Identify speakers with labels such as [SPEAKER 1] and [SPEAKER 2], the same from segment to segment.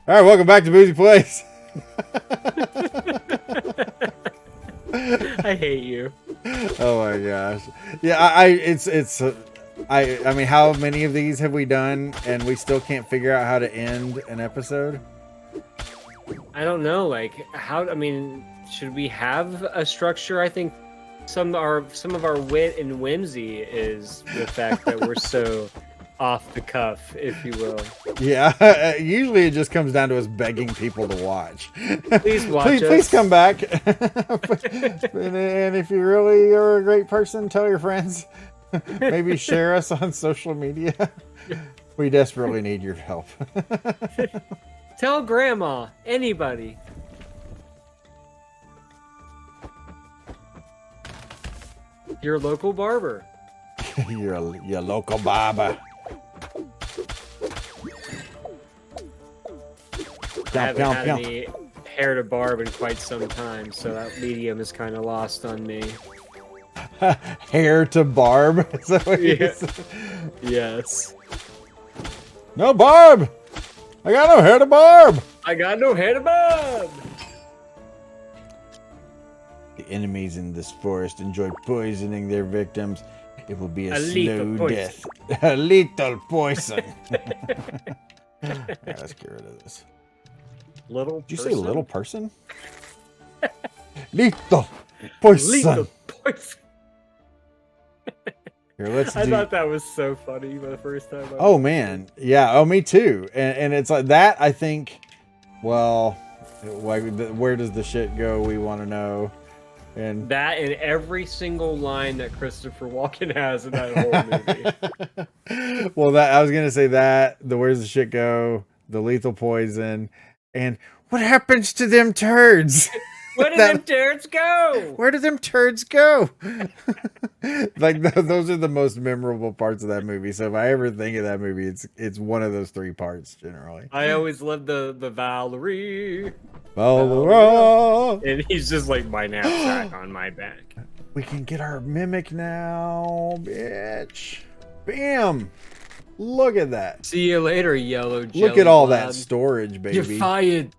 [SPEAKER 1] All right, welcome back to Boozy Plays.
[SPEAKER 2] I hate you.
[SPEAKER 1] Oh my gosh. Yeah, I mean, how many of these have we done and we still can't figure out how to end an episode?
[SPEAKER 2] I don't know, like how. I mean, should we have a structure? I think some of our wit and whimsy is the fact that we're so off the cuff, if you will.
[SPEAKER 1] Yeah, usually it just comes down to us begging people to watch.
[SPEAKER 2] Please watch
[SPEAKER 1] Please
[SPEAKER 2] us.
[SPEAKER 1] come back. And if you really are a great person, tell your friends. Maybe share us on social media. We desperately need your help.
[SPEAKER 2] Tell grandma, anybody. Your local barber.
[SPEAKER 1] Your local barber.
[SPEAKER 2] I haven't had any hair to barb in quite some time, so that medium is kind of lost on me.
[SPEAKER 1] Hair to barb? Is that what you said?
[SPEAKER 2] Yes.
[SPEAKER 1] No barb! I got no hair to barb!
[SPEAKER 2] I got no hair to barb!
[SPEAKER 1] The enemies in this forest enjoy poisoning their victims. It will be a slow death. A lethal poison. Right, let's get rid of this.
[SPEAKER 2] Did
[SPEAKER 1] you say little person? Lethal poison.
[SPEAKER 2] Lethal poison.
[SPEAKER 1] Here, let's
[SPEAKER 2] I thought that was so funny the first time.
[SPEAKER 1] Oh man, yeah. Oh, me too. And it's like that. I think. Well, like, where does the shit go? We want to know. And
[SPEAKER 2] that in every single line that Christopher Walken has in that whole
[SPEAKER 1] movie. Well, that I was gonna say that the where's the shit go? The lethal poison, and what happens to them turds?
[SPEAKER 2] Where do them turds go?
[SPEAKER 1] Where do them turds go? Like those are the most memorable parts of that movie. So if I ever think of that movie, it's one of those three parts generally.
[SPEAKER 2] I always love the Valerie.
[SPEAKER 1] Valerie.
[SPEAKER 2] And he's just like my knapsack on my back.
[SPEAKER 1] We can get our mimic now, bitch. Bam. Look at that.
[SPEAKER 2] See you later, yellow jelly.
[SPEAKER 1] Look at all that storage, baby.
[SPEAKER 2] You're fired.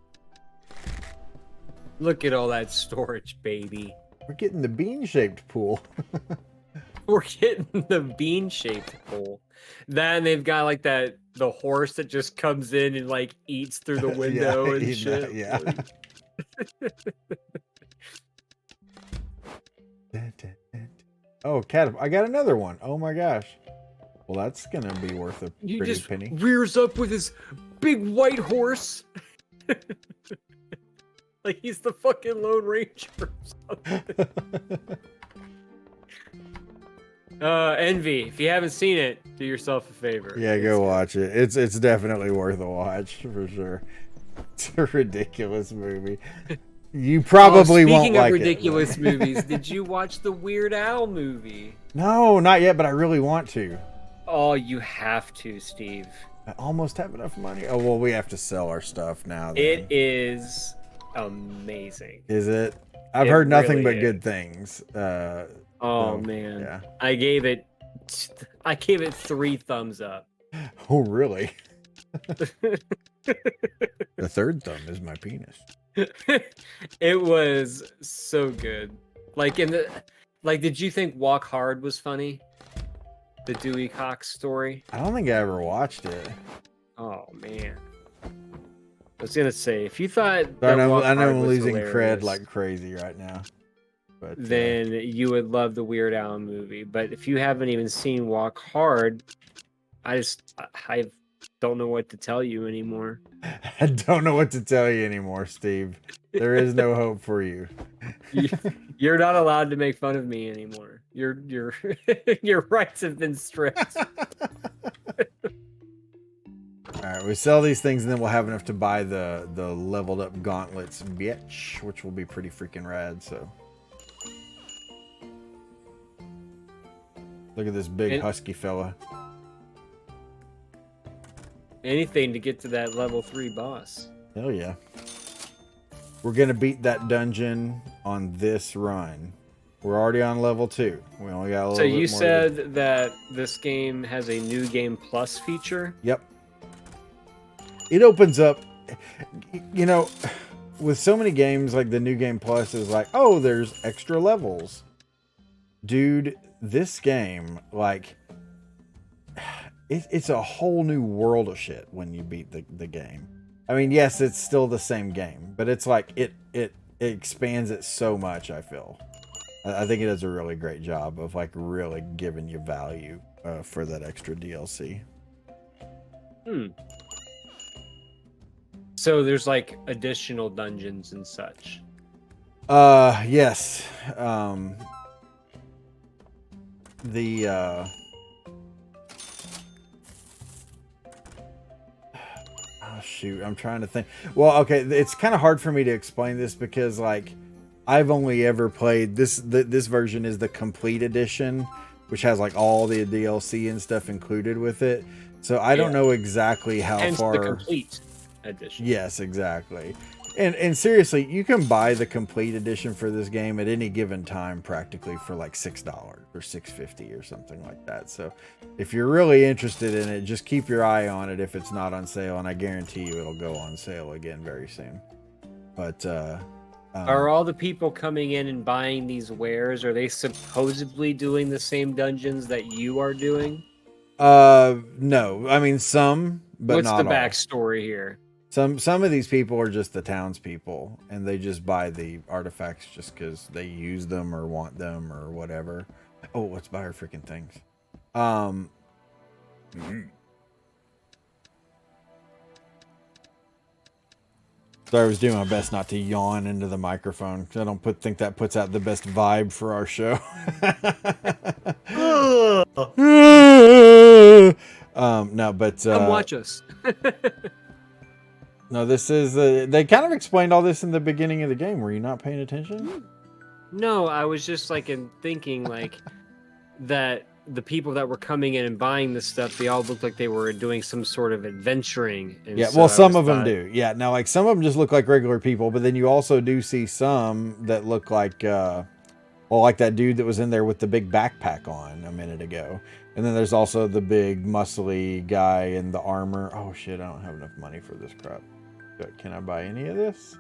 [SPEAKER 2] Look at all that storage, baby.
[SPEAKER 1] We're getting the bean-shaped pool.
[SPEAKER 2] We're getting the bean-shaped pool. Then they've got like the horse that just comes in and like eats through the window and shit.
[SPEAKER 1] Yeah. Oh, cat! I got another one. Oh my gosh. Well, that's gonna be worth a pretty penny.
[SPEAKER 2] Rears up with his big white horse. Like he's the fucking Lone Ranger or something. Envy, if you haven't seen it, do yourself a favor.
[SPEAKER 1] Yeah, go watch it. It's definitely worth a watch for sure. It's a ridiculous movie. You probably won't like it.
[SPEAKER 2] Speaking of ridiculous movies, did you watch the Weird Al movie?
[SPEAKER 1] No, not yet, but I really want to.
[SPEAKER 2] Oh, you have to, Steve.
[SPEAKER 1] I almost have enough money. Oh, well, we have to sell our stuff now. Then.
[SPEAKER 2] It is amazing.
[SPEAKER 1] Is it? I've heard nothing but good things.
[SPEAKER 2] Oh man,
[SPEAKER 1] yeah.
[SPEAKER 2] I gave it 3 thumbs up.
[SPEAKER 1] Oh really? The third thumb is my penis.
[SPEAKER 2] It was so good. Like did you think Walk Hard was funny? The Dewey Cox story?
[SPEAKER 1] I don't think I ever watched it.
[SPEAKER 2] Oh man. I was gonna say, if you thought
[SPEAKER 1] I know I'm losing
[SPEAKER 2] hilarious,
[SPEAKER 1] cred like crazy right now. But
[SPEAKER 2] then you would love the Weird Al movie. But if you haven't even seen Walk Hard, I don't know what to tell you anymore.
[SPEAKER 1] I don't know what to tell you anymore, Steve. There is no hope for you.
[SPEAKER 2] You're not allowed to make fun of me anymore. Your your rights have been stripped.
[SPEAKER 1] Alright, we sell these things and then we'll have enough to buy the leveled up gauntlets, bitch, which will be pretty freaking rad, so. Look at this big husky fella.
[SPEAKER 2] Anything to get to that level 3 boss.
[SPEAKER 1] Hell yeah. We're gonna beat that dungeon on this run. We're already on level 2. We only got a little bit more.
[SPEAKER 2] So you said that this game has a new game plus feature?
[SPEAKER 1] Yep. It opens up. you know, with so many games, like the New Game Plus is like, oh, there's extra levels. Dude, this game, like, it's a whole new world of shit when you beat the game. I mean, yes, it's still the same game, but it's like it expands it so much, I feel. I think it does a really great job of like really giving you value for that extra DLC.
[SPEAKER 2] So there's like additional dungeons and such.
[SPEAKER 1] Yes. Oh shoot, I'm trying to think. Well, okay, it's kind of hard for me to explain this because like I've only ever played this version is the complete edition, which has like all the DLC and stuff included with it. So I don't know exactly how
[SPEAKER 2] Hence
[SPEAKER 1] far
[SPEAKER 2] the complete edition.
[SPEAKER 1] Yes, exactly. And seriously, you can buy the complete edition for this game at any given time practically for like $6 or $6.50 or something like that. So if you're really interested in it, just keep your eye on it if it's not on sale, and I guarantee you it'll go on sale again very soon. But
[SPEAKER 2] are all the people coming in and buying these wares, are they supposedly doing the same dungeons that you are doing?
[SPEAKER 1] No. I mean some, but
[SPEAKER 2] what's
[SPEAKER 1] not
[SPEAKER 2] the
[SPEAKER 1] all.
[SPEAKER 2] backstory here?
[SPEAKER 1] Some of these people are just the townspeople, and they just buy the artifacts just because they use them or want them or whatever. Oh, let's buy our freaking things. So I was doing my best not to yawn into the microphone because I don't think that puts out the best vibe for our show. No, but
[SPEAKER 2] Come watch us.
[SPEAKER 1] No, this is they kind of explained all this in the beginning of the game. Were you not paying attention?
[SPEAKER 2] No, I was just like thinking like that the people that were coming in and buying this stuff, they all looked like they were doing some sort of adventuring. And
[SPEAKER 1] Yeah,
[SPEAKER 2] so
[SPEAKER 1] well, some of them do. Yeah, now like some of them just look like regular people, but then you also do see some that look like, well, like that dude that was in there with the big backpack on a minute ago. And then there's also the big muscly guy in the armor. Oh shit, I don't have enough money for this crap. But can I buy any of this?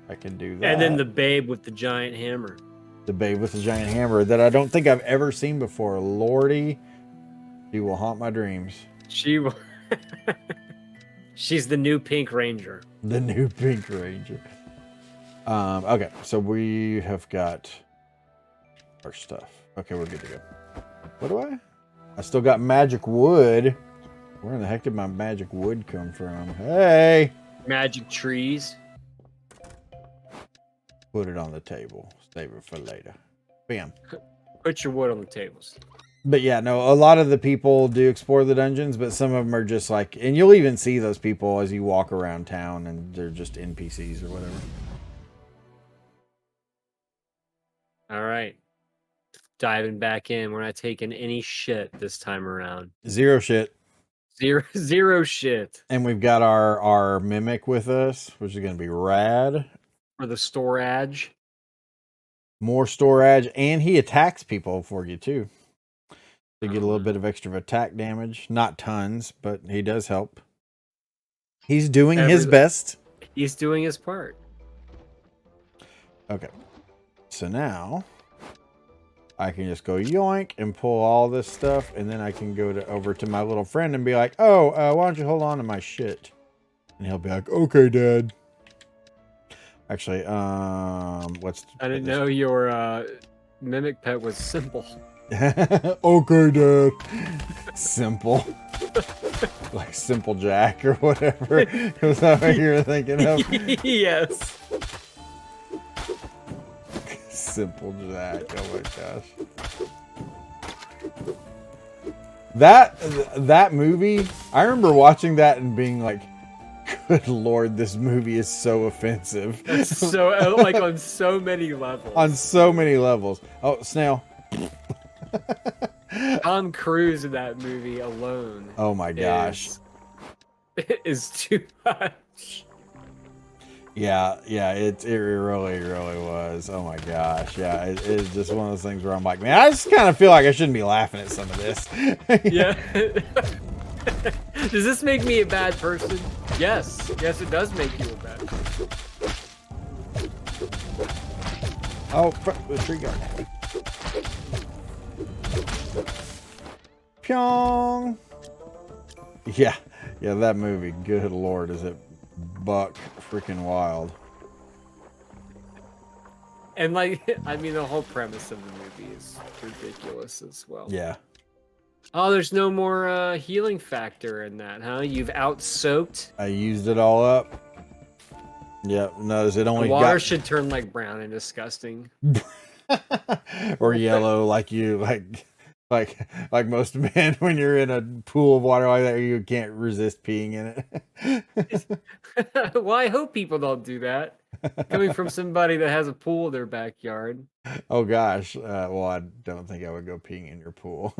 [SPEAKER 1] I can do that.
[SPEAKER 2] And then the babe with the giant hammer.
[SPEAKER 1] The babe with the giant hammer that I don't think I've ever seen before. Lordy, she will haunt my dreams.
[SPEAKER 2] She will. She's the new Pink Ranger.
[SPEAKER 1] The new Pink Ranger. Okay, so we have got our stuff. Okay, we're good to go. What do I still got magic wood. Where in the heck did my magic wood come from? Hey!
[SPEAKER 2] Magic trees.
[SPEAKER 1] Put it on the table. Save it for later. Bam.
[SPEAKER 2] Put your wood on the tables.
[SPEAKER 1] But yeah, no, a lot of the people do explore the dungeons, but some of them are just like, and you'll even see those people as you walk around town, and they're just NPCs or whatever.
[SPEAKER 2] All right. Diving back in. We're not taking any shit this time around.
[SPEAKER 1] Zero shit.
[SPEAKER 2] Zero shit.
[SPEAKER 1] And we've got our mimic with us, which is going to be rad.
[SPEAKER 2] For the storage.
[SPEAKER 1] More storage, and he attacks people for you too. To get a little bit of extra attack damage. Not tons, but he does help. He's doing his best.
[SPEAKER 2] He's doing his part.
[SPEAKER 1] Okay. So now I can just go yoink and pull all this stuff, and then I can go over to my little friend and be like, oh, why don't you hold on to my shit? And he'll be like, okay, Dad. Actually, what's...
[SPEAKER 2] I didn't know your mimic pet was simple.
[SPEAKER 1] Okay, Dad. Simple. Like Simple Jack or whatever. Is that what you were thinking of?
[SPEAKER 2] Yes.
[SPEAKER 1] Simple Jack. Oh my gosh. That movie, I remember watching that and being like, good Lord, this movie is so offensive.
[SPEAKER 2] So, like, on so many levels.
[SPEAKER 1] On so many levels. Oh, snail.
[SPEAKER 2] Tom Cruise in that movie alone.
[SPEAKER 1] Oh my gosh.
[SPEAKER 2] Is too much.
[SPEAKER 1] Yeah, it really was. Oh my gosh. Yeah, it's just one of those things where I'm like, man, I just kind of feel like I shouldn't be laughing at some of this.
[SPEAKER 2] Yeah. Does this make me a bad person? Yes. Yes, it does make you a bad person.
[SPEAKER 1] Oh, the tree guy. Pyong. Yeah, that movie. Good Lord, is it buck freaking wild?
[SPEAKER 2] And like, I mean, the whole premise of the movie is ridiculous as well.
[SPEAKER 1] Yeah.
[SPEAKER 2] Oh, there's no more healing factor in that, huh? You've out-soaked.
[SPEAKER 1] I used it all up. Yep. Notice it only
[SPEAKER 2] The water
[SPEAKER 1] got
[SPEAKER 2] should turn like brown and disgusting.
[SPEAKER 1] or yellow, like most men when you're in a pool of water like that, you can't resist peeing in it.
[SPEAKER 2] Well, I hope people don't do that. Coming from somebody that has a pool in their backyard.
[SPEAKER 1] Oh gosh. Well, I don't think I would go peeing in your pool.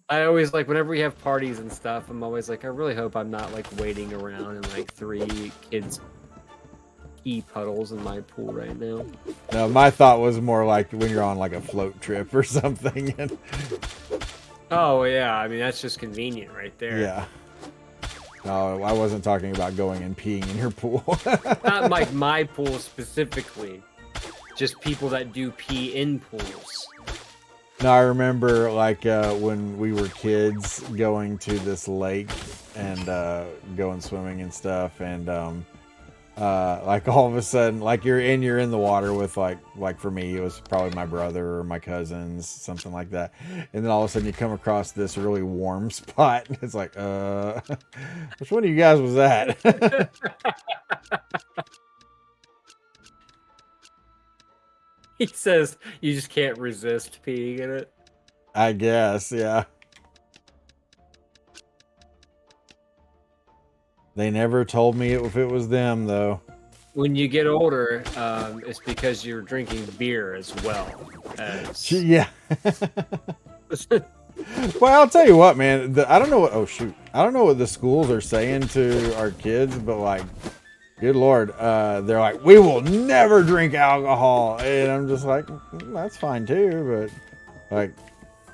[SPEAKER 2] I always like whenever we have parties and stuff, I'm always like, I really hope I'm not like waiting around in like 3 kids pee puddles in my pool right now.
[SPEAKER 1] No, my thought was more like when you're on like a float trip or something. And...
[SPEAKER 2] Oh yeah, I mean that's just convenient right there.
[SPEAKER 1] Yeah. No, I wasn't talking about going and peeing in your pool.
[SPEAKER 2] Not like my pool specifically. Just people that do pee in pools.
[SPEAKER 1] No, I remember like when we were kids going to this lake and going swimming and stuff, and like all of a sudden, like you're in the water with like for me it was probably my brother or my cousins, something like that, and then all of a sudden you come across this really warm spot and it's like which one of you guys was that?
[SPEAKER 2] He says you just can't resist peeing in it.
[SPEAKER 1] I guess, yeah. They never told me if it was them though.
[SPEAKER 2] When you get older, it's because you're drinking beer as well as...
[SPEAKER 1] Yeah. Well, I'll tell you what, man. I don't know what. Oh shoot, I don't know what the schools are saying to our kids, but like, good Lord, they're like, we will never drink alcohol, and I'm just like, that's fine too, but like,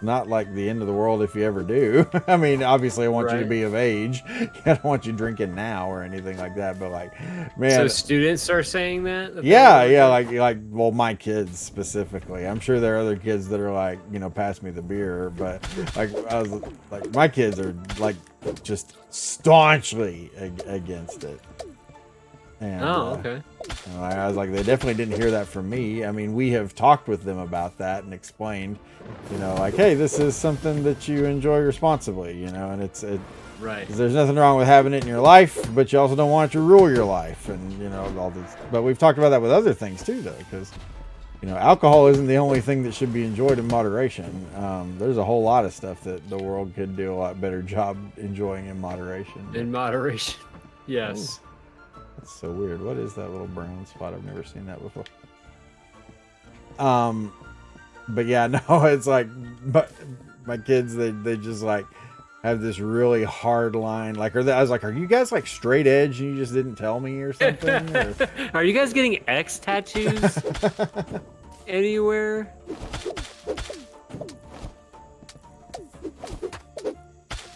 [SPEAKER 1] not like the end of the world if you ever do. I mean, obviously, I want you to be of age. I don't want you drinking now or anything like that. But like, man,
[SPEAKER 2] so students are saying that.
[SPEAKER 1] Yeah, like, well, my kids specifically. I'm sure there are other kids that are like, pass me the beer. But like, I was like, my kids are like just staunchly against it. And,
[SPEAKER 2] okay.
[SPEAKER 1] I was like, they definitely didn't hear that from me. I mean, we have talked with them about that and explained, like, hey, this is something that you enjoy responsibly, and it's
[SPEAKER 2] right.
[SPEAKER 1] There's nothing wrong with having it in your life, but you also don't want it to rule your life, and all this. But we've talked about that with other things too, though, because alcohol isn't the only thing that should be enjoyed in moderation. There's a whole lot of stuff that the world could do a lot better job enjoying in moderation.
[SPEAKER 2] In moderation, yes.
[SPEAKER 1] Ooh. That's so weird. What is that little brown spot? I've never seen that before. But yeah, no, it's like, but my kids, they just like have this really hard line. Like, I was like, are you guys like straight edge and you just didn't tell me or something? Or...
[SPEAKER 2] Are you guys getting X tattoos anywhere?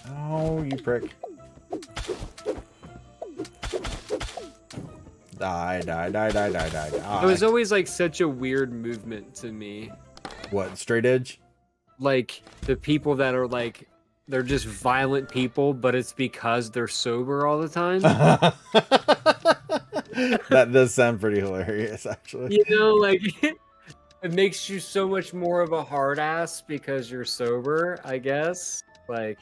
[SPEAKER 1] Oh, you prick. Die.
[SPEAKER 2] It was always like such a weird movement to me.
[SPEAKER 1] What, straight edge?
[SPEAKER 2] Like the people that are like, they're just violent people, but it's because they're sober all the time.
[SPEAKER 1] That does sound pretty hilarious, actually.
[SPEAKER 2] Like it makes you so much more of a hard ass because you're sober, I guess. Like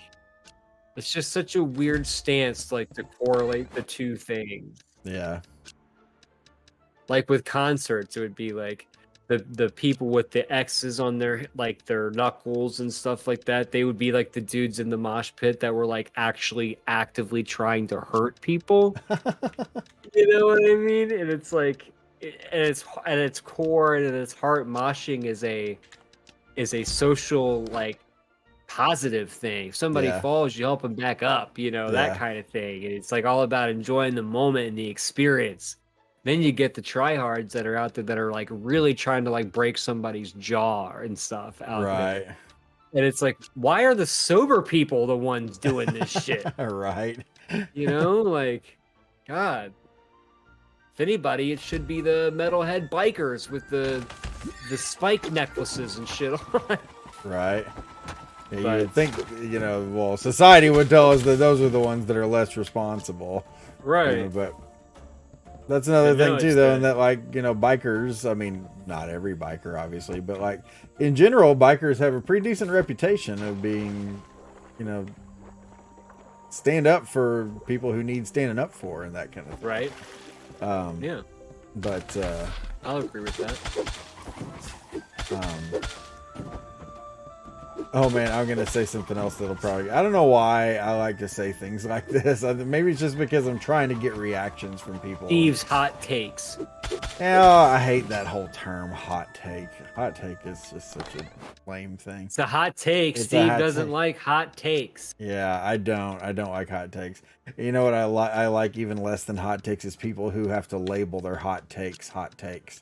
[SPEAKER 2] it's just such a weird stance, like to correlate the two things.
[SPEAKER 1] Yeah.
[SPEAKER 2] Like with concerts, it would be like the people with the X's on their their knuckles and stuff like that. They would be like the dudes in the mosh pit that were like actually actively trying to hurt people. You know what I mean? And it's like, and it's at its core and at its heart, moshing is a social like positive thing. If somebody falls, you help them back up. That kind of thing. And it's like all about enjoying the moment and the experience. Then you get the tryhards that are out there that are like really trying to like break somebody's jaw and stuff out there. And it's like, why are the sober people the ones doing this shit?
[SPEAKER 1] Right.
[SPEAKER 2] You know, like, God. If anybody, it should be the metalhead bikers with the spike necklaces and shit on.
[SPEAKER 1] Right. Yeah, you
[SPEAKER 2] But-
[SPEAKER 1] would think, you know, well, society would tell us that those are the ones that are less responsible.
[SPEAKER 2] Right.
[SPEAKER 1] You know, but that's another
[SPEAKER 2] I know,
[SPEAKER 1] thing too,
[SPEAKER 2] it's
[SPEAKER 1] though,
[SPEAKER 2] the-
[SPEAKER 1] and that, like, you know, bikers, I mean, not every biker, obviously, but like in general, bikers have a pretty decent reputation of being, you know, stand up for people who need standing up for and that kind of thing.
[SPEAKER 2] Right. Yeah.
[SPEAKER 1] But
[SPEAKER 2] I'll agree with that.
[SPEAKER 1] oh man, I'm gonna say something else that'll probably, I don't know why I like to say things like this. Maybe it's just because I'm trying to get reactions from people.
[SPEAKER 2] Steve's hot takes.
[SPEAKER 1] Yeah, I hate that whole term, hot take. Hot take is just such a lame thing.
[SPEAKER 2] It's a hot take.
[SPEAKER 1] It's a
[SPEAKER 2] Steve
[SPEAKER 1] hot
[SPEAKER 2] doesn't
[SPEAKER 1] take.
[SPEAKER 2] like hot takes.
[SPEAKER 1] Yeah, I don't like hot takes. You know what I like even less than hot takes is people who have to label their hot takes hot takes.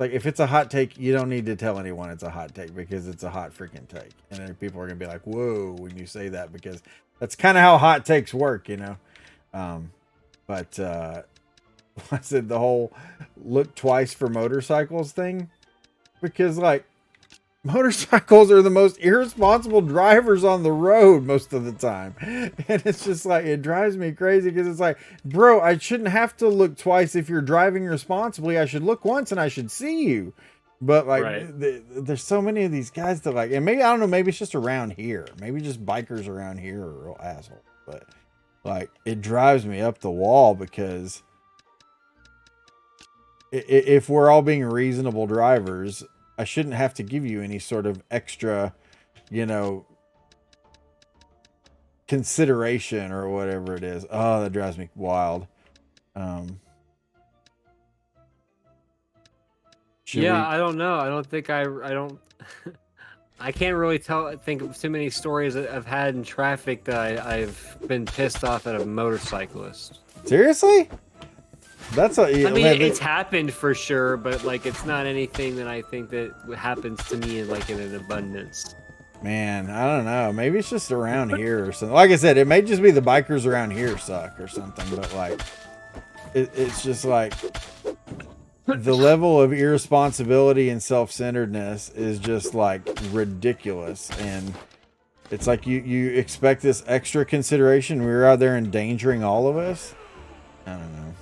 [SPEAKER 1] Like, if it's a hot take, you don't need to tell anyone it's a hot take because it's a hot freaking take. And then people are going to be like, whoa, when you say that, because that's kind of how hot takes work, you know? But I said the whole look twice for motorcycles thing, because, like, motorcycles are the most irresponsible drivers on the road most of the time. And it's just like, it drives me crazy because it's like, bro, I shouldn't have to look twice if you're driving responsibly. I should look once and I should see you. But like,
[SPEAKER 2] Right.
[SPEAKER 1] there's so many of these guys that, like, and maybe, I don't know, maybe it's just around here. Maybe just bikers around here are real assholes. But like, it drives me up the wall because if we're all being reasonable drivers, I shouldn't have to give you any sort of extra, you know, consideration or whatever it is. Oh, that drives me wild.
[SPEAKER 2] Yeah, I don't know. I don't think I don't. I can't really think of too many stories that I've had in traffic that I've been pissed off at a motorcyclist.
[SPEAKER 1] Seriously? That's a.
[SPEAKER 2] I mean, it's happened for sure, but like, it's not anything that I think that happens to me in an abundance.
[SPEAKER 1] Man, I don't know. Maybe it's just around here or something. Like I said, it may just be the bikers around here suck or something. But like, it's just like the level of irresponsibility and self-centeredness is just like ridiculous. And it's like you expect this extra consideration. We were out there endangering all of us. I don't know.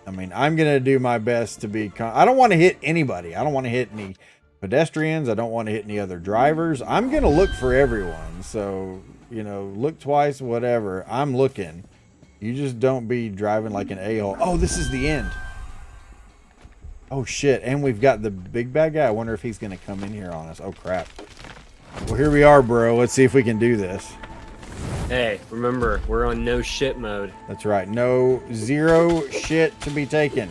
[SPEAKER 1] I mean, I'm going to do my best to be... I don't want to hit anybody. I don't want to hit any pedestrians. I don't want to hit any other drivers. I'm going to look for everyone. So, you know, look twice, whatever. I'm looking. You just don't be driving like an a-hole. Oh, this is the end. Oh, shit. And we've got the big bad guy. I wonder if he's going to come in here on us. Oh, crap. Well, here we are, bro. Let's see if we can do this.
[SPEAKER 2] Hey, remember, we're on no shit mode.
[SPEAKER 1] That's right. No, zero shit to be taken.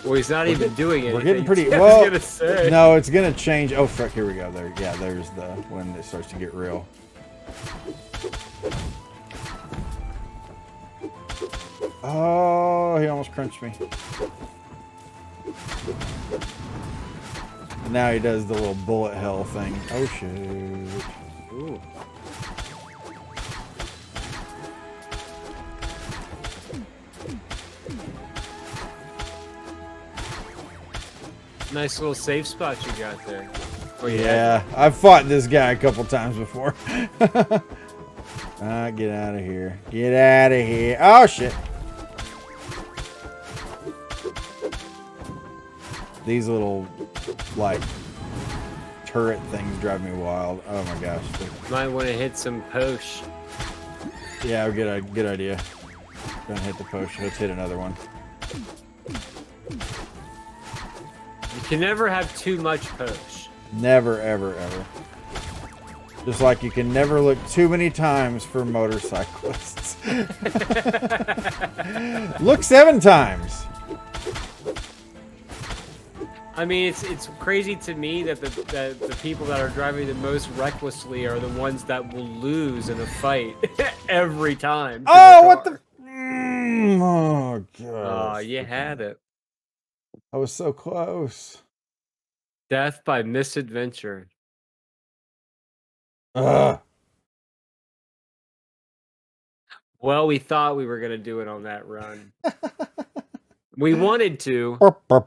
[SPEAKER 2] Well, he's not even doing anything.
[SPEAKER 1] We're getting pretty...
[SPEAKER 2] I was
[SPEAKER 1] Well,
[SPEAKER 2] gonna say.
[SPEAKER 1] no, it's going to change. Oh, fuck. Here we go. There. Yeah, there's the... when it starts to get real. Oh, he almost crunched me. And now he does the little bullet hell thing. Oh, shoot.
[SPEAKER 2] Ooh. Nice little safe spot you got there. Oh,
[SPEAKER 1] Yeah, I've fought this guy a couple times before. Get out of here. Get out of here. Oh, shit. These little, like, turret things drive me wild. Oh, my gosh.
[SPEAKER 2] Might want to hit some posh.
[SPEAKER 1] Yeah, good idea. Don't hit the post. Let's hit another one.
[SPEAKER 2] You can never have too much posh.
[SPEAKER 1] Never, ever, ever. Just like you can never look too many times for motorcyclists. Look 7 times.
[SPEAKER 2] I mean, it's crazy to me that the people that are driving the most recklessly are the ones that will lose in a fight every time.
[SPEAKER 1] Oh, what the... oh, God.
[SPEAKER 2] Oh, you had it.
[SPEAKER 1] I was so close.
[SPEAKER 2] Death by misadventure.
[SPEAKER 1] Ugh.
[SPEAKER 2] Well, we thought we were gonna do it on that run. We wanted to.
[SPEAKER 1] Edit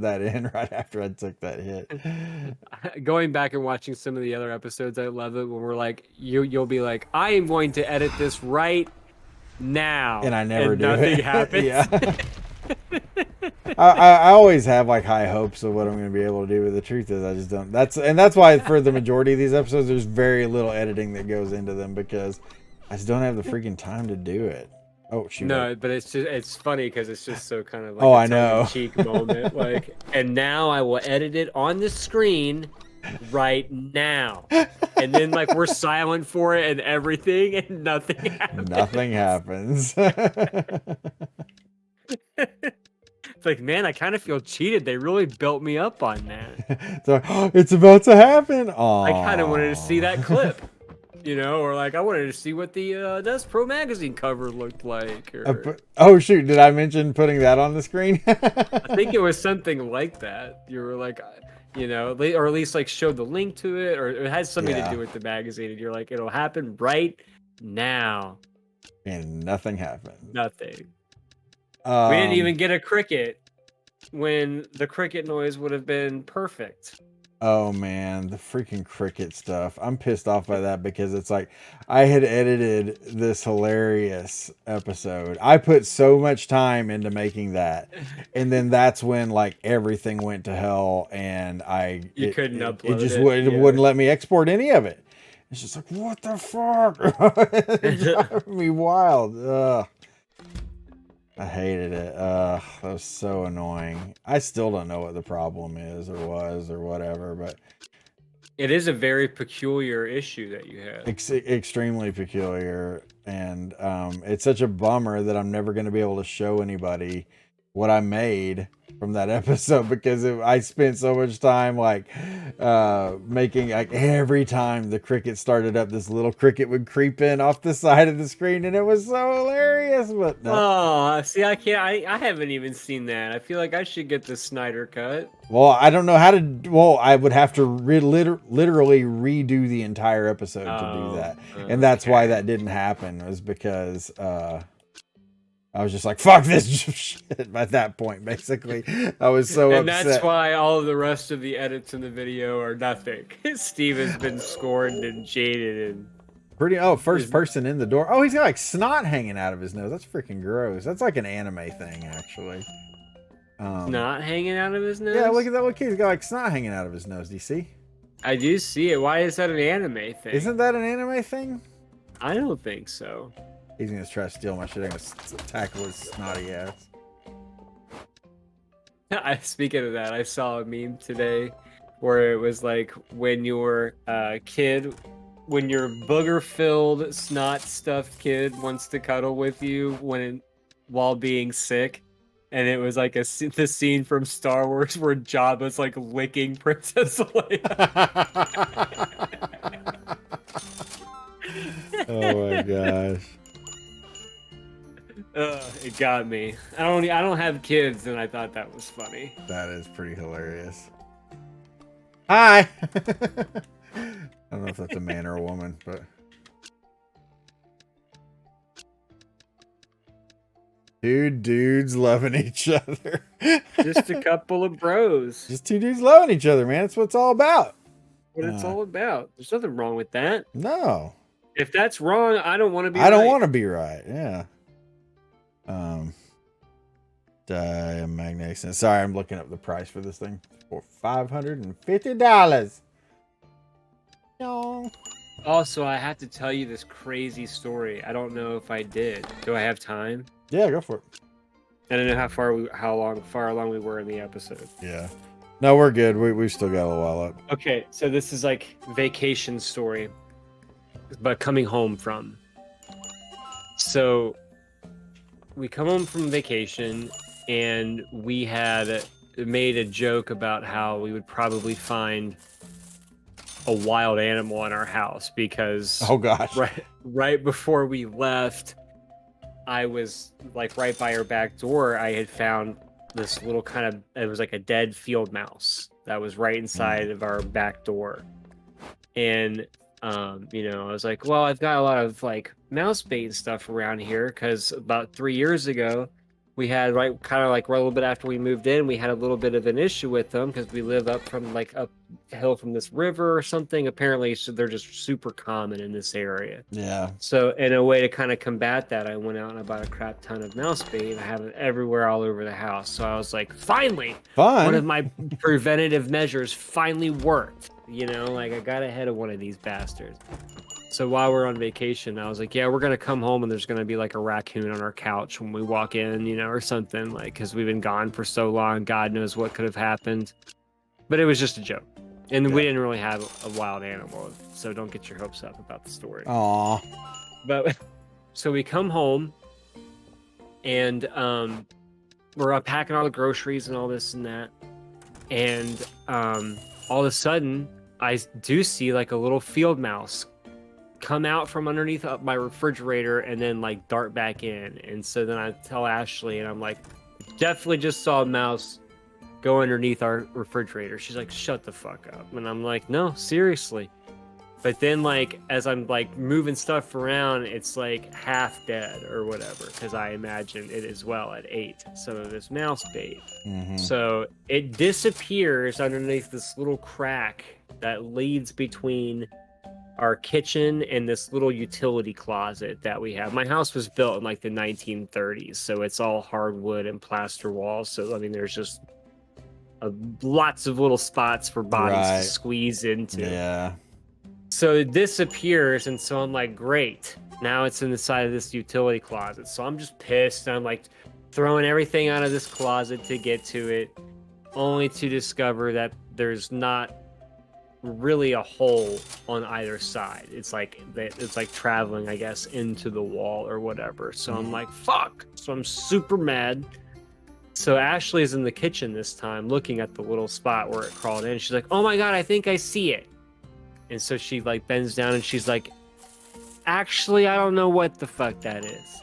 [SPEAKER 1] that in right after I took that hit.
[SPEAKER 2] Going back and watching some of the other episodes, I love it when we're like, you'll be like, I am going to edit this right now,
[SPEAKER 1] And I never do
[SPEAKER 2] nothing
[SPEAKER 1] it.
[SPEAKER 2] happens.
[SPEAKER 1] Yeah. I always have like high hopes of what I'm going to be able to do, but the truth is I just don't. That's why for the majority of these episodes, there's very little editing that goes into them because I just don't have the freaking time to do it. Oh shoot!
[SPEAKER 2] No, but it's funny because it's just so kind of like
[SPEAKER 1] I know.
[SPEAKER 2] cheek moment. Like, and now I will edit it on the screen right now, and then like we're silent for it and everything, and nothing happens.
[SPEAKER 1] Nothing happens.
[SPEAKER 2] It's like, man, I kind of feel cheated. They really built me up on that.
[SPEAKER 1] So, it's about to happen. Aww.
[SPEAKER 2] I kind of wanted to see that clip, or like I wanted to see what the Dust Pro magazine cover looked like.
[SPEAKER 1] Oh shoot! Did I mention putting that on the screen?
[SPEAKER 2] I think it was something like that. You were like, or at least like showed the link to it, or it has something to do with the magazine, and you're like, it'll happen right now.
[SPEAKER 1] And nothing happened.
[SPEAKER 2] Nothing. We didn't even get a cricket when the cricket noise would have been perfect.
[SPEAKER 1] Oh man, the freaking cricket stuff. I'm pissed off by that because it's like I had edited this hilarious episode. I put so much time into making that. And then that's when like everything went to hell and
[SPEAKER 2] you couldn't upload it.
[SPEAKER 1] It just wouldn't let me export any of it. It's just like, what the fuck? It's driving me wild. Ugh. I hated it. That was so annoying. I still don't know what the problem is or was or whatever, but
[SPEAKER 2] it is a very peculiar issue that you have.
[SPEAKER 1] Extremely peculiar, and it's such a bummer that I'm never going to be able to show anybody what I made from that episode because I spent so much time like making like every time the cricket started up, this little cricket would creep in off the side of the screen, and it was so hilarious. But no.
[SPEAKER 2] Oh, see, I can't. I haven't even seen that. I feel like I should get the Snyder cut.
[SPEAKER 1] Well, I don't know how to. Well, I would have to literally redo the entire episode to do that, and that's why that didn't happen. Was because I was just like, fuck this shit at that point, basically. I was so upset.
[SPEAKER 2] And that's why all of the rest of the edits in the video are nothing. Steve has been scorned and jaded and...
[SPEAKER 1] First person in the door. Oh, he's got like snot hanging out of his nose. That's freaking gross. That's like an anime thing, actually.
[SPEAKER 2] Snot hanging out of his nose?
[SPEAKER 1] Yeah, look at that little kid. He's got like snot hanging out of his nose. Do you see?
[SPEAKER 2] I do see it. Why is that an anime thing?
[SPEAKER 1] Isn't that an anime thing?
[SPEAKER 2] I don't think so.
[SPEAKER 1] He's gonna try to steal my shit. I'm gonna tackle his snotty ass.
[SPEAKER 2] Speaking of that, I saw a meme today where it was like when your kid, when your booger-filled, snot-stuffed kid wants to cuddle with you while being sick, and it was like the scene from Star Wars where Jabba's like licking Princess Leia.
[SPEAKER 1] Oh my gosh.
[SPEAKER 2] It got me. I don't have kids, and I thought that was funny.
[SPEAKER 1] That is pretty hilarious. Hi. I don't know if that's a man or a woman, but two dudes loving each other.
[SPEAKER 2] Just a couple of bros.
[SPEAKER 1] Just two dudes loving each other, man. That's what it's all about.
[SPEAKER 2] What it's all about. There's nothing wrong with that.
[SPEAKER 1] No.
[SPEAKER 2] If that's wrong, I don't want to be
[SPEAKER 1] I don't want to be right. Yeah. Diamagnetic. Sorry, I'm looking up the price for this thing for $550. No.
[SPEAKER 2] Also, I have to tell you this crazy story. I don't know if I did. Do I have time?
[SPEAKER 1] Yeah, go for it.
[SPEAKER 2] I don't know how far along we were in the episode.
[SPEAKER 1] Yeah. No, we're good. We've still got a little while up.
[SPEAKER 2] Okay, so this is like vacation story, but coming home from. So we come home from vacation, and we had made a joke about how we would probably find a wild animal in our house because
[SPEAKER 1] oh gosh,
[SPEAKER 2] right before we left, I was like right by her back door. I had found this little kind of, it was like a dead field mouse that was right inside of our back door. And you know, I was like, well, I've got a lot of like mouse bait and stuff around here because about 3 years ago, we had right kind of like right a little bit after we moved in, we had a little bit of an issue with them because we live up from like uphill from this river or something. Apparently, so they're just super common in this area.
[SPEAKER 1] Yeah.
[SPEAKER 2] So in a way to kind of combat that, I went out and I bought a crap ton of mouse bait and I have it everywhere all over the house. So I was like, finally, one of
[SPEAKER 1] Fun.
[SPEAKER 2] my preventative measures finally worked. You know, like I got ahead of one of these bastards. So while we're on vacation, I was like, yeah, we're going to come home and there's going to be like a raccoon on our couch when we walk in, you know, or something, like, because we've been gone for so long. God knows what could have happened. But it was just a joke. And we didn't really have a wild animal. So don't get your hopes up about the story.
[SPEAKER 1] Aw.
[SPEAKER 2] But so we come home and we're unpacking all the groceries and all this and that. And all of a sudden, I do see like a little field mouse come out from underneath my refrigerator and then like dart back in. And so then I tell Ashley and I'm like, definitely just saw a mouse go underneath our refrigerator. She's like, shut the fuck up. And I'm like, no, seriously. But then like as I'm like moving stuff around, it's like half dead or whatever, because I imagine it as well at 8. So this mouse bait. So it disappears underneath this little crack that leads between our kitchen and this little utility closet that we have. My house was built in like the 1930s, so it's all hardwood and plaster walls. So I mean, there's just lots of little spots for bodies to squeeze into.
[SPEAKER 1] Yeah.
[SPEAKER 2] So it disappears, and so I'm like, great. Now it's in the side of this utility closet. So I'm just pissed. And I'm like throwing everything out of this closet to get to it, only to discover that there's not really a hole on either side. It's like traveling, I guess, into the wall or whatever. So I'm like, fuck. So I'm super mad. So Ashley's in the kitchen this time looking at the little spot where it crawled in. She's like, oh my God, I think I see it. And so she like bends down and she's like, actually, I don't know what the fuck that is.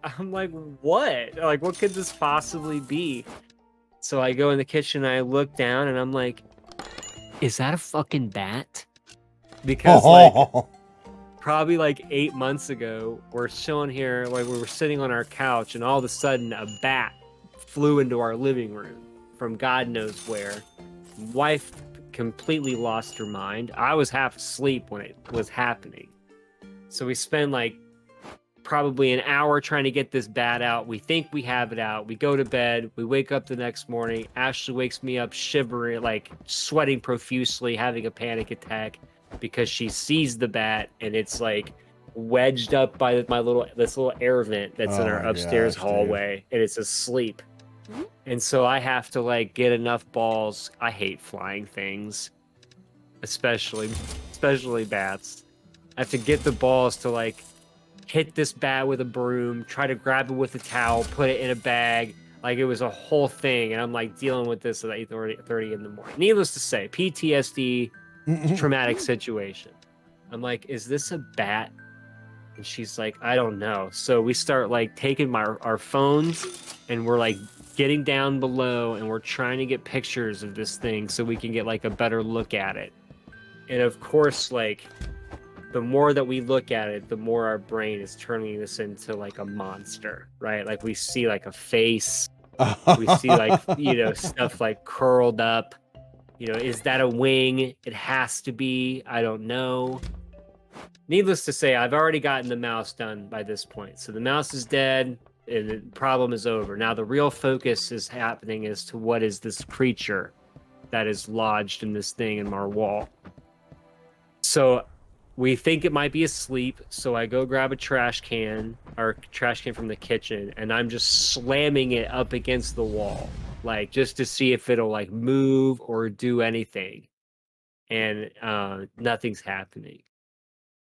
[SPEAKER 2] I'm like, what? Like, what could this possibly be? So I go in the kitchen and I look down and I'm like, is that a fucking bat? Because like probably like 8 months ago, we're chilling here, like we were sitting on our couch, and all of a sudden a bat flew into our living room from God knows where. Wife completely lost her mind. I was half asleep when it was happening. So we spend like probably an hour trying to get this bat out. We think we have it out. We go to bed. We wake up the next morning. Ashley wakes me up shivering, like sweating profusely, having a panic attack because she sees the bat and it's like wedged up by this little air vent that's in our upstairs hallway, and it's asleep. And so I have to like get enough balls. I hate flying things, especially bats. I have to get the balls to like hit this bat with a broom, try to grab it with a towel, put it in a bag. Like it was a whole thing. And I'm like dealing with this at 8:30 in the morning. Needless to say, PTSD, traumatic situation. I'm like, is this a bat? And she's like, I don't know. So we start like taking our phones and we're like getting down below and we're trying to get pictures of this thing so we can get like a better look at it. And of course, like the more that we look at it, the more our brain is turning this into like a monster, right? Like we see like a face, we see like, you know, stuff like curled up. You know, is that a wing? It has to be. I don't know. Needless to say, I've already gotten the mouse done by this point. So the mouse is dead and the problem is over. Now the real focus is happening as to what is this creature that is lodged in this thing in our wall. So we think it might be asleep. So I go grab a trash can from the kitchen, and I'm just slamming it up against the wall, like just to see if it'll like move or do anything. And nothing's happening.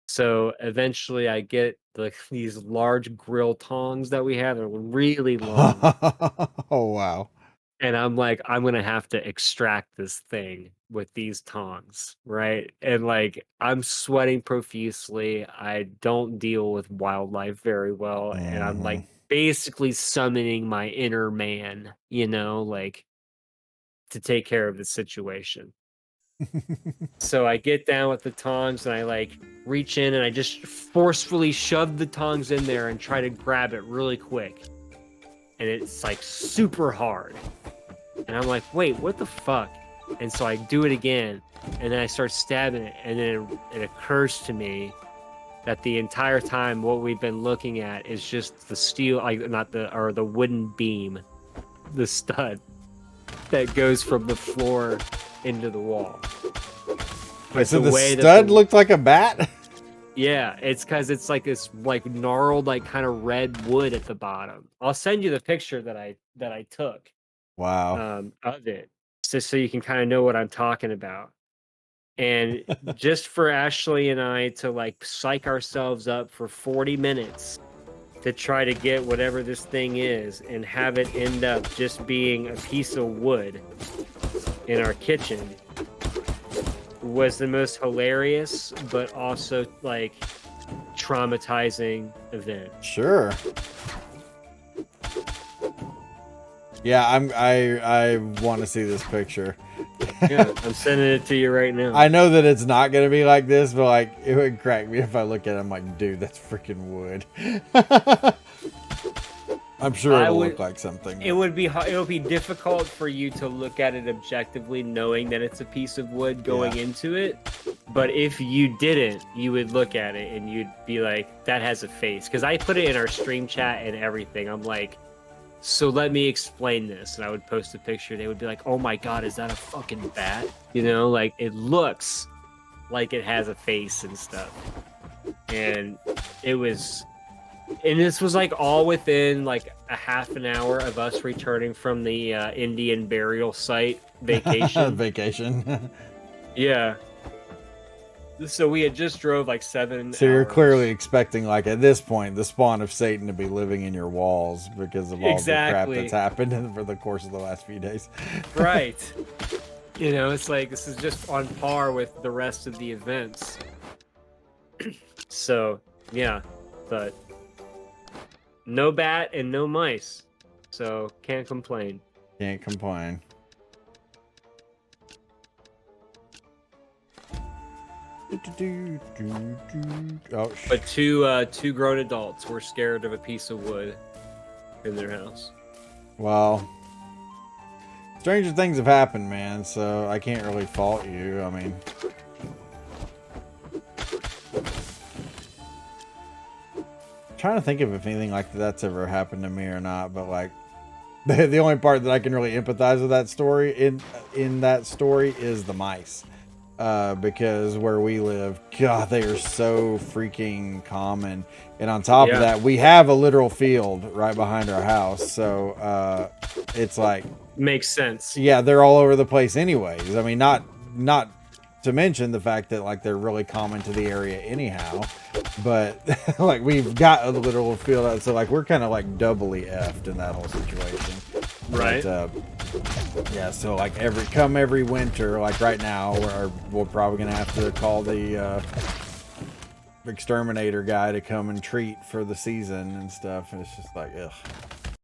[SPEAKER 2] So eventually I get like these large grill tongs that we have. They're really long.
[SPEAKER 1] Oh, wow.
[SPEAKER 2] And I'm like, I'm gonna have to extract this thing with these tongs, right? And like, I'm sweating profusely. I don't deal with wildlife very well, and I'm
[SPEAKER 1] Mm-hmm.
[SPEAKER 2] like basically summoning my inner man, like to take care of the situation. So I get down with the tongs and I like reach in and I just forcefully shove the tongs in there and try to grab it really quick. And it's like super hard. And I'm like, wait, what the fuck? And so I do it again. And then I start stabbing it. And then it occurs to me that the entire time what we've been looking at is just the steel, like not the wooden beam, the stud that goes from the floor into the wall.
[SPEAKER 1] Wait,
[SPEAKER 2] But
[SPEAKER 1] so
[SPEAKER 2] the
[SPEAKER 1] the
[SPEAKER 2] way that
[SPEAKER 1] stud looked like a bat?
[SPEAKER 2] yeah, it's because it's like this like gnarled, like kind of red wood at the bottom. I'll send you the picture that I took
[SPEAKER 1] Wow.
[SPEAKER 2] of it, just so you can kind of know what I'm talking about. And just for Ashley and I to like psych ourselves up for 40 minutes to try to get whatever this thing is and have it end up just being a piece of wood in our kitchen was the most hilarious, but also like traumatizing event.
[SPEAKER 1] Sure. Yeah, I want to see this picture.
[SPEAKER 2] Yeah, I'm sending it to you right now.
[SPEAKER 1] I know that it's not gonna be like this, but like it would crack me if I look at it. I'm like, dude, that's freaking wood. I'm sure it'll look like something.
[SPEAKER 2] It would be difficult for you to look at it objectively, knowing that it's a piece of wood going into it. But if you didn't, you would look at it and you'd be like, "That has a face." Because I put it in our stream chat and everything. I'm like, "So let me explain this," and I would post a picture. They would be like, "Oh my god, is that a fucking bat?" Like it looks like it has a face and stuff. And it was. And this was like all within like a half an hour of us returning from the Indian burial site vacation.
[SPEAKER 1] Vacation.
[SPEAKER 2] Yeah. So we had just drove like 7
[SPEAKER 1] So you're
[SPEAKER 2] hours.
[SPEAKER 1] clearly expecting, like at this point, the spawn of Satan to be living in your walls because of all the crap that's happened over the course of the last few days.
[SPEAKER 2] Right. It's like this is just on par with the rest of the events. So, yeah, but no bat and no mice. So, can't complain.
[SPEAKER 1] Can't complain. Oh,
[SPEAKER 2] But two grown adults were scared of a piece of wood in their house.
[SPEAKER 1] Well, stranger things have happened, man, so I can't really fault you. I mean, trying to think of if anything like that's ever happened to me or not, but like the only part that I can really empathize with that story in that story is the mice. Because where we live, God, they are so freaking common. And on top of that, we have a literal field right behind our house. So it's like
[SPEAKER 2] makes sense.
[SPEAKER 1] Yeah, they're all over the place anyways. I mean, not to mention the fact that like they're really common to the area anyhow. But like we've got a literal field out, so like we're kind of like doubly effed in that whole situation.
[SPEAKER 2] Right.
[SPEAKER 1] But, yeah, so like every winter, like right now, we're probably gonna have to call the exterminator guy to come and treat for the season and stuff. And it's just like, ugh.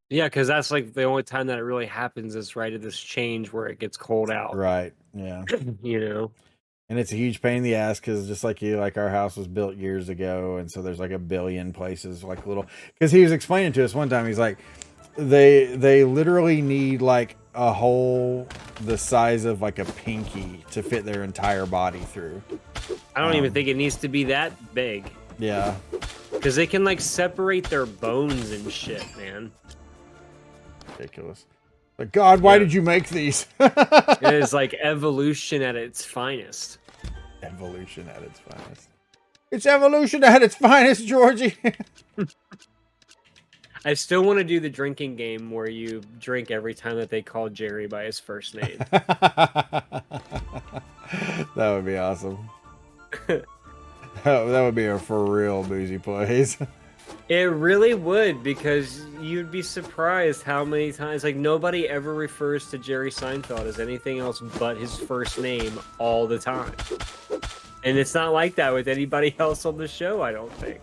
[SPEAKER 2] Yeah, because that's like the only time that it really happens is right at this change where it gets cold out.
[SPEAKER 1] Right. Yeah. And it's a huge pain in the ass because just like you, like our house was built years ago, and so there's like a billion places like little. Because he was explaining to us one time, he's like, they literally need like a hole the size of like a pinky to fit their entire body through.
[SPEAKER 2] I don't even think it needs to be that big.
[SPEAKER 1] Yeah.
[SPEAKER 2] Because they can like separate their bones and shit, man.
[SPEAKER 1] Ridiculous. But God, why did you make these?
[SPEAKER 2] It is like evolution at its finest.
[SPEAKER 1] Evolution at its finest. It's evolution at its finest, Georgie. I
[SPEAKER 2] still want to do the drinking game where you drink every time that they call Jerry by his first name.
[SPEAKER 1] That would be awesome. That would be a for real Boozy Plays.
[SPEAKER 2] It really would, because you'd be surprised how many times, like, nobody ever refers to Jerry Seinfeld as anything else but his first name all the time. And it's not like that with anybody else on the show, I don't think.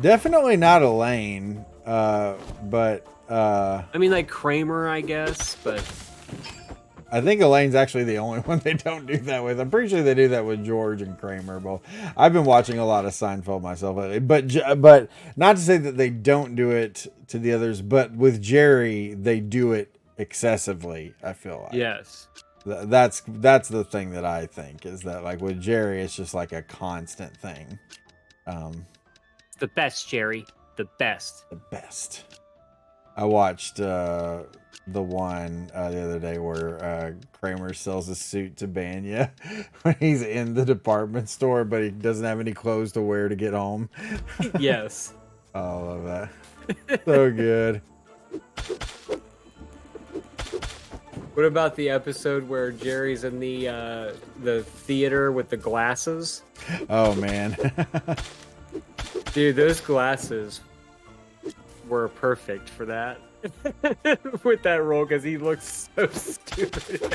[SPEAKER 1] Definitely not Elaine, but
[SPEAKER 2] I mean, like Kramer, I guess, but
[SPEAKER 1] I think Elaine's actually the only one they don't do that with. I'm pretty sure they do that with George and Kramer both. I've been watching a lot of Seinfeld myself lately, but not to say that they don't do it to the others, but with Jerry they do it excessively. I feel like
[SPEAKER 2] yes.
[SPEAKER 1] that's the thing that I think is that, like, with Jerry it's just like a constant thing.
[SPEAKER 2] It's the best, Jerry. The best.
[SPEAKER 1] The best. I watched the one the other day where Kramer sells a suit to Banya when he's in the department store, but he doesn't have any clothes to wear to get home.
[SPEAKER 2] Yes.
[SPEAKER 1] Oh, I love that. So good.
[SPEAKER 2] What about the episode where Jerry's in the theater with the glasses?
[SPEAKER 1] Oh man.
[SPEAKER 2] Dude, those glasses were perfect for that. With that role, because he looks so stupid.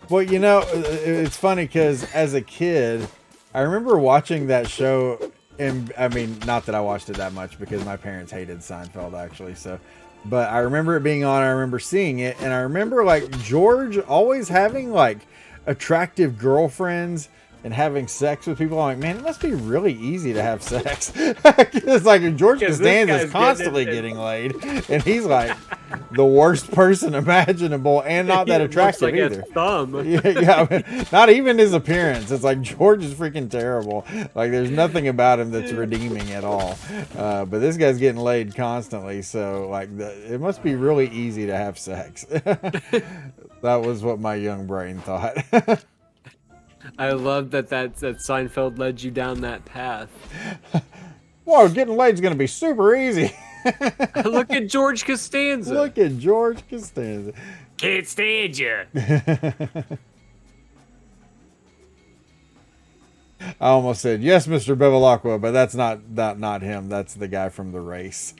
[SPEAKER 1] Well, you know, it's funny because as a kid, I remember watching that show, and I mean, not that I watched it that much because my parents hated Seinfeld actually, so, but I remember it being on, I remember seeing it, and I remember like George always having like attractive girlfriends and having sex with people. I'm like, man, it must be really easy to have sex. It's like George Costanza is constantly getting laid, and he's like the worst person imaginable, and not that attractive
[SPEAKER 2] like
[SPEAKER 1] either.
[SPEAKER 2] A thumb.
[SPEAKER 1] Yeah, I mean, not even his appearance. It's like George is freaking terrible. Like there's nothing about him that's redeeming at all. But this guy's getting laid constantly, so like it must be really easy to have sex. That was what my young brain thought.
[SPEAKER 2] I love that Seinfeld led you down that path.
[SPEAKER 1] Whoa, getting laid is going to be super easy.
[SPEAKER 2] Look at George Costanza.
[SPEAKER 1] Look at George Costanza.
[SPEAKER 2] Can't stand you.
[SPEAKER 1] I almost said, yes, Mr. Bevilacqua, but that's not him. That's the guy from The Race.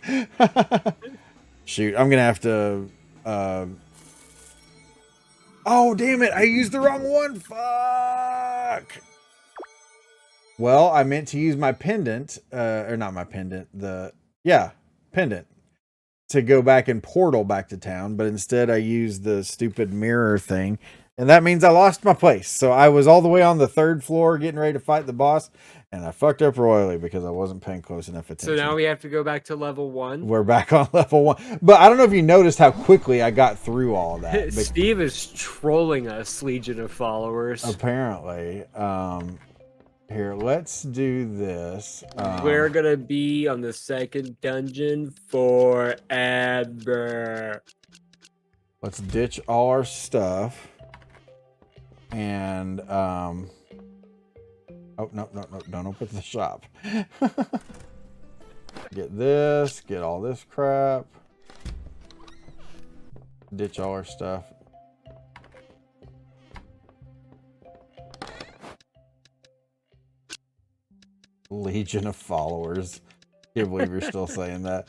[SPEAKER 1] Shoot, I'm going to have to... Oh, damn it. I used the wrong one. Fuck. Well, I meant to use my pendant, or not my pendant, pendant, to go back and portal back to town, but instead I used the stupid mirror thing, and that means I lost my place. So I was all the way on the 3rd floor getting ready to fight the boss, and I fucked up royally because I wasn't paying close enough attention.
[SPEAKER 2] So now we have to go back to level 1?
[SPEAKER 1] We're back on level 1. But I don't know if you noticed how quickly I got through all that.
[SPEAKER 2] Steve is trolling us, Legion of Followers.
[SPEAKER 1] Apparently. Here, let's do this.
[SPEAKER 2] We're gonna be on the 2nd dungeon forever.
[SPEAKER 1] Let's ditch all our stuff. And, oh, no, don't open the shop. Get this, get all this crap. Ditch all our stuff. Legion of Followers. Can't believe you're still saying that.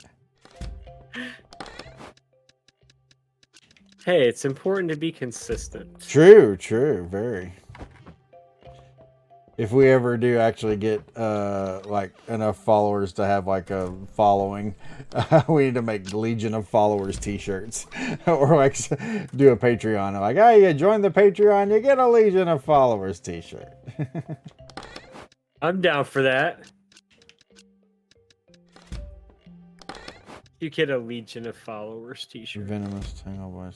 [SPEAKER 2] Hey, it's important to be consistent.
[SPEAKER 1] True, very. If we ever do actually get like enough followers to have like a following, we need to make Legion of Followers t-shirts. Or like do a Patreon. Like, hey, you join the Patreon, you get a Legion of Followers t-shirt.
[SPEAKER 2] I'm down for that. You get a Legion of Followers t-shirt.
[SPEAKER 1] Venomous Tangle Boys.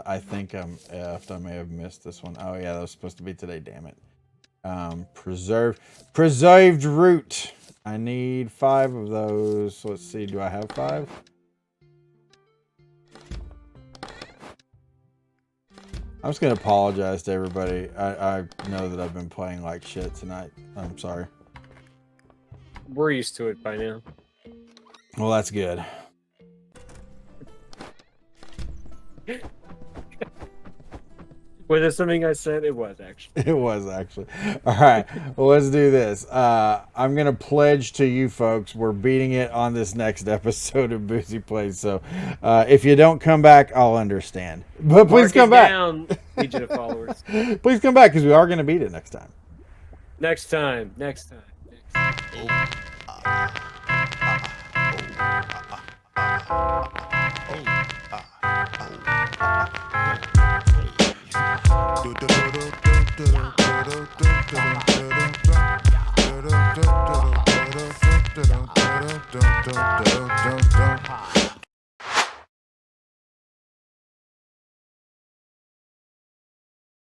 [SPEAKER 1] I think I'm effed. I may have missed this one. Oh yeah, that was supposed to be today, damn it. Preserved root. I need 5 of those. So let's see, do I have 5? I'm just gonna apologize to everybody. I know that I've been playing like shit tonight. I'm sorry.
[SPEAKER 2] We're used to it by now.
[SPEAKER 1] Well, that's good.
[SPEAKER 2] Was it something I said? It was actually.
[SPEAKER 1] It was actually. All right, well, let's do this. I'm gonna pledge to you folks we're beating it on this next episode of Boozy Plays. So if you don't come back, I'll understand. But please come back.
[SPEAKER 2] Down, Legion of followers.
[SPEAKER 1] Please come back because we are gonna beat it next time.
[SPEAKER 2] Next time. Next time.
[SPEAKER 3] Do, do, do, do, do, do.